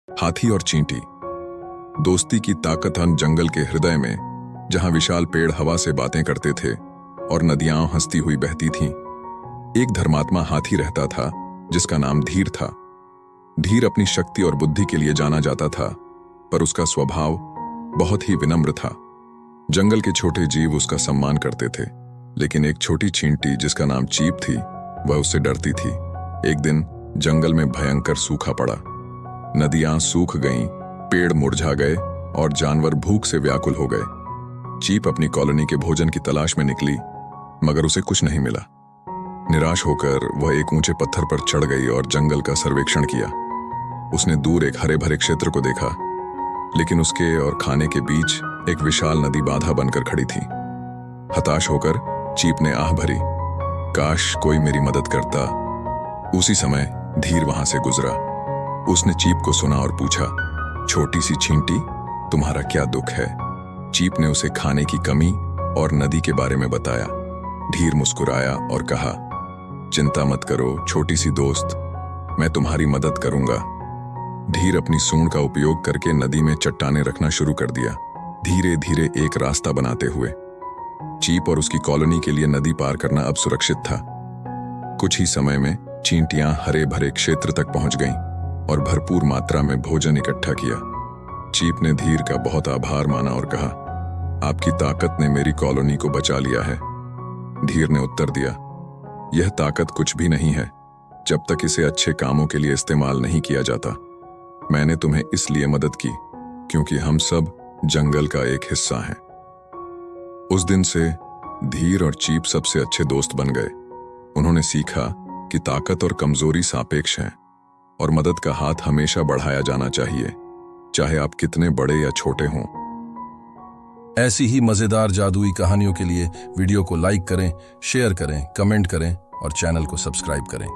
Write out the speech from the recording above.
हाथी और चींटी। दोस्ती की ताकत हन जंगल के हृदय में, जहां विशाल पेड़ हवा से बातें करते थे और नदियां हंसती हुई बहती थीं। एक धर्मात्मा हाथी रहता था जिसका नाम धीर था। धीर अपनी शक्ति और बुद्धि के लिए जाना जाता था, पर उसका स्वभाव बहुत ही विनम्र था। जंगल के छोटे जीव उसका सम्मान करते थे, लेकिन एक छोटी चींटी जिसका नाम चीप थी, वह उससे डरती थी। एक दिन जंगल में भयंकर सूखा पड़ा। नदियां सूख गईं, पेड़ मुरझा गए और जानवर भूख से व्याकुल हो गए। चीप अपनी कॉलोनी के भोजन की तलाश में निकली, मगर उसे कुछ नहीं मिला। निराश होकर वह एक ऊंचे पत्थर पर चढ़ गई और जंगल का सर्वेक्षण किया। उसने दूर एक हरे भरे क्षेत्र को देखा, लेकिन उसके और खाने के बीच एक विशाल नदी बाधा बनकर खड़ी थी। हताश होकर चीप ने आह भरी, काश कोई मेरी मदद करता। उसी समय धीर वहां से गुजरा। उसने चीप को सुना और पूछा, छोटी सी चींटी, तुम्हारा क्या दुख है? चीप ने उसे खाने की कमी और नदी के बारे में बताया। धीर मुस्कुराया और कहा, चिंता मत करो छोटी सी दोस्त, मैं तुम्हारी मदद करूंगा। धीर अपनी सूंड का उपयोग करके नदी में चट्टानें रखना शुरू कर दिया, धीरे धीरे एक रास्ता बनाते हुए। चीप और उसकी कॉलोनी के लिए नदी पार करना अब सुरक्षित था। कुछ ही समय में चींटियां हरे भरे क्षेत्र तक पहुंच गईं और भरपूर मात्रा में भोजन इकट्ठा किया। चीप ने धीर का बहुत आभार माना और कहा, आपकी ताकत ने मेरी कॉलोनी को बचा लिया है। धीर ने उत्तर दिया, यह ताकत कुछ भी नहीं है जब तक इसे अच्छे कामों के लिए इस्तेमाल नहीं किया जाता। मैंने तुम्हें इसलिए मदद की क्योंकि हम सब जंगल का एक हिस्सा हैं। उस दिन से धीर और चीप सबसे अच्छे दोस्त बन गए। उन्होंने सीखा कि ताकत और कमजोरी सापेक्ष हैं और मदद का हाथ हमेशा बढ़ाया जाना चाहिए, चाहे आप कितने बड़े या छोटे हों। ऐसी ही मजेदार जादुई कहानियों के लिए वीडियो को लाइक करें, शेयर करें, कमेंट करें और चैनल को सब्सक्राइब करें।